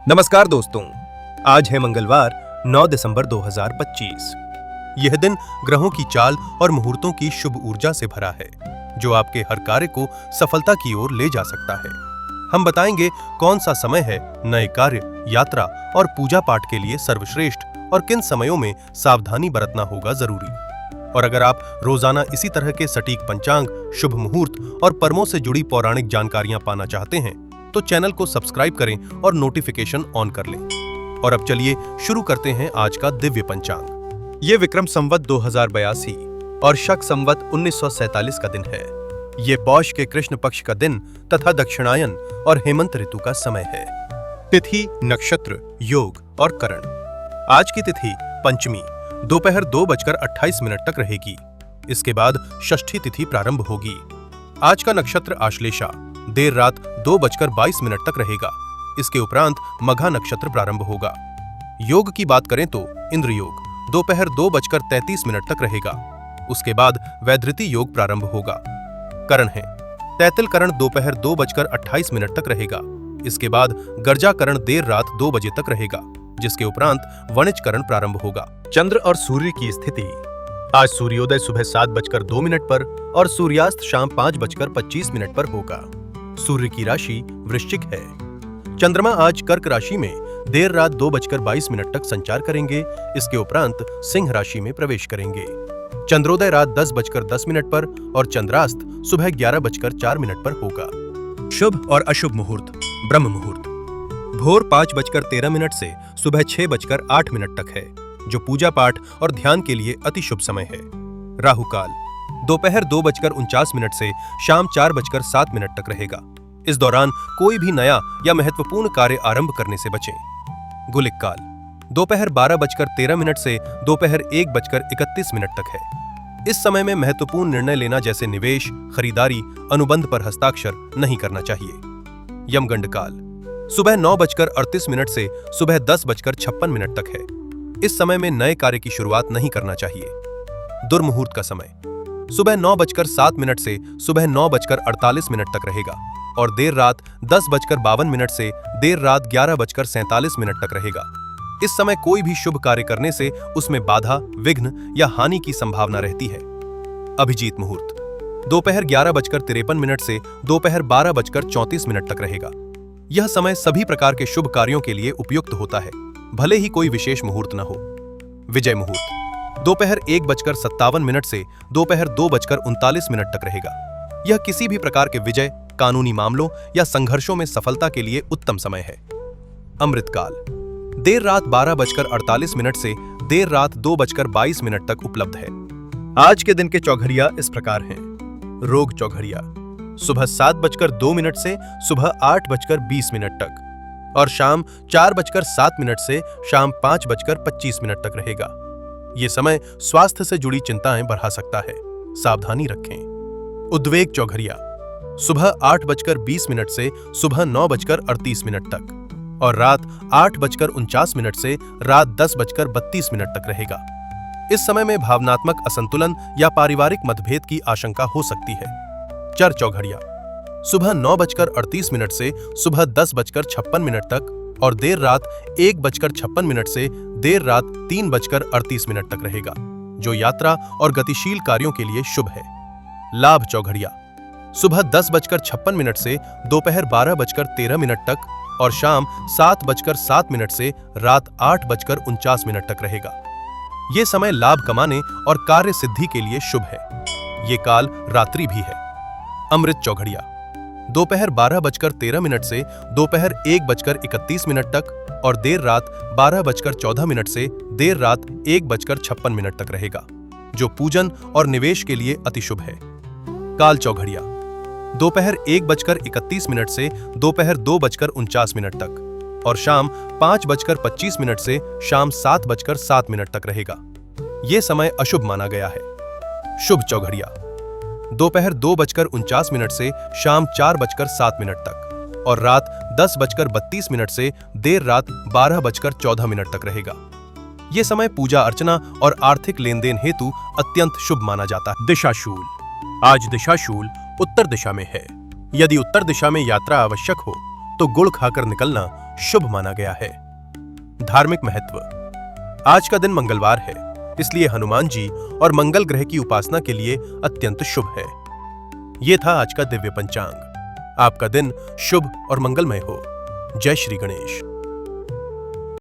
नमस्कार दोस्तों, आज है मंगलवार 9 दिसंबर 2025। यह दिन ग्रहों की चाल और मुहूर्तों की शुभ ऊर्जा से भरा है, जो आपके हर कार्य को सफलता की ओर ले जा सकता है। हम बताएंगे कौन सा समय है नए कार्य, यात्रा और पूजा पाठ के लिए सर्वश्रेष्ठ और किन समयों में सावधानी बरतना होगा जरूरी। और अगर आप रोजाना इसी तरह के सटीक पंचांग, शुभ मुहूर्त और पर्वों से जुड़ी पौराणिक जानकारियां पाना चाहते हैं तो चैनल को सब्सक्राइब करें और नोटिफिकेशन ऑन कर लें। और अब चलिए शुरू करते हैं आज का दिव्य पंचांग। ये विक्रम संवत 2082 और शक संवत 1947 का दिन है। ये पौष के कृष्ण पक्ष का दिन तथा दक्षिणायन और हेमंत ऋतु का समय है। तिथि, नक्षत्र, योग और करण। आज की तिथि पंचमी दोपहर 2:28 तक रहेगी। इसके बाद षष्ठी तिथि प्रारंभ होगी। आज का नक्षत्र आश्लेषा देर रात 2:22 तक रहेगा। इसके उपरांत मघा नक्षत्र प्रारंभ होगा। योग की बात करें तो इंद्र योग दोपहर 2:33 तक रहेगा। उसके बाद वैधृति योग प्रारंभ होगा। करण है तैतिल करण दोपहर 2:28 तक रहेगा। इसके बाद गर्जा करण देर रात 2 बजे तक रहेगा, जिसके उपरांत वणिज करण प्रारंभ होगा। चंद्र और सूर्य की स्थिति। आज सूर्योदय सुबह 7:02 पर और सूर्यास्त शाम 5:25 पर होगा। सूर्य की राशि वृश्चिक है। चंद्रमा आज कर्क राशि में देर रात 2:22 तक संचार करेंगे। इसके उपरांत सिंह राशि में प्रवेश करेंगे। चंद्रोदय रात 10:10 पर और चंद्रास्त सुबह 11:04 पर होगा। शुभ और अशुभ मुहूर्त। ब्रह्म मुहूर्त भोर 5:13 से सुबह 6:08 तक है, जो पूजा पाठ और ध्यान के लिए अति शुभ समय है। राहु काल दोपहर 2:49 से शाम 4:07 तक रहेगा। इस दौरान कोई भी नया या महत्वपूर्ण कार्य आरंभ करने से बचें। गुलिक काल दोपहर 12:13 से दोपहर 1:31 तक है। इस समय में महत्वपूर्ण निर्णय लेना जैसे निवेश, खरीदारी, अनुबंध पर हस्ताक्षर नहीं करना चाहिए। यमगंड काल सुबह 9:38 से सुबह 10:56 तक है। इस समय में नए कार्य की शुरुआत नहीं करना चाहिए। दुर्मुहूर्त का समय सुबह 9:07 से सुबह 9:48 तक रहेगा और देर रात 10:52 से देर रात 11:47 तक रहेगा। इस समय कोई भी शुभ कार्य करने से उसमें बाधा, विघ्न या हानि की संभावना रहती है। अभिजीत मुहूर्त दोपहर 11:53 से दोपहर 12:34 तक रहेगा। यह समय सभी प्रकार के शुभ कार्यों के लिए उपयुक्त होता है, भले ही कोई विशेष मुहूर्त न हो। विजय मुहूर्त दोपहर 1:57 से दोपहर 2:39 तक रहेगा। यह किसी भी प्रकार के विजय, कानूनी मामलों या संघर्षों में सफलता के लिए उत्तम समय है। अमृतकाल देर रात 12:48 से देर रात 2:22 तक उपलब्ध है। आज के दिन के चौघड़िया इस प्रकार हैं। रोग चौघड़िया सुबह 7:02 से सुबह 8:20 तक और शाम 4:07 से शाम 5:25 तक रहेगा। ये समय स्वास्थ्य से जुड़ी चिंताएं बढ़ा सकता है, सावधानी रखें। उद्वेग चौघड़िया सुबह 8:20 से सुबह 9:38 तक और रात 8:49 से रात 10:32 तक रहेगा। इस समय में भावनात्मक असंतुलन या पारिवारिक मतभेद की आशंका हो सकती है। चर चौघड़िया सुबह 9:38 से सुबह 10:56 तक और देर रात 1:56 से देर रात 3:38 तक रहेगा, जो यात्रा और गतिशील कार्यों के लिए शुभ है। लाभ चौघड़िया सुबह 10:56 से दोपहर 12:13 तक और शाम 7:07 से रात 8:49 तक रहेगा। ये समय लाभ कमाने और कार्य सिद्धि के लिए शुभ है। ये काल रात्रि भी है। अमृत चौघड़िया दोपहर 12:13 से दोपहर 1:31 तक और देर रात 12:14 से देर रात 1:56 तक रहेगा, जो पूजन और निवेश के लिए अति शुभ है। काल चौघड़िया दोपहर 1:31 से दोपहर 2:49 तक और शाम 5:25 से शाम 7:07 तक रहेगा। ये समय अशुभ माना गया है। शुभ चौघड़िया दोपहर 2:49 से शाम 4:07 तक और रात 10:32 से देर रात 12:14 तक रहेगा। यह समय पूजा अर्चना और आर्थिक लेन देन हेतु अत्यंत शुभ माना जाता है। दिशाशूल आज दिशाशूल उत्तर दिशा में है। यदि उत्तर दिशा में यात्रा आवश्यक हो तो गुड़ खाकर निकलना शुभ माना गया है। धार्मिक महत्व। आज का दिन मंगलवार है, इसलिए हनुमान जी और मंगल ग्रह की उपासना के लिए अत्यंत शुभ है। यह था आज का दिव्य पंचांग। आपका दिन शुभ और मंगलमय हो। जय श्री गणेश।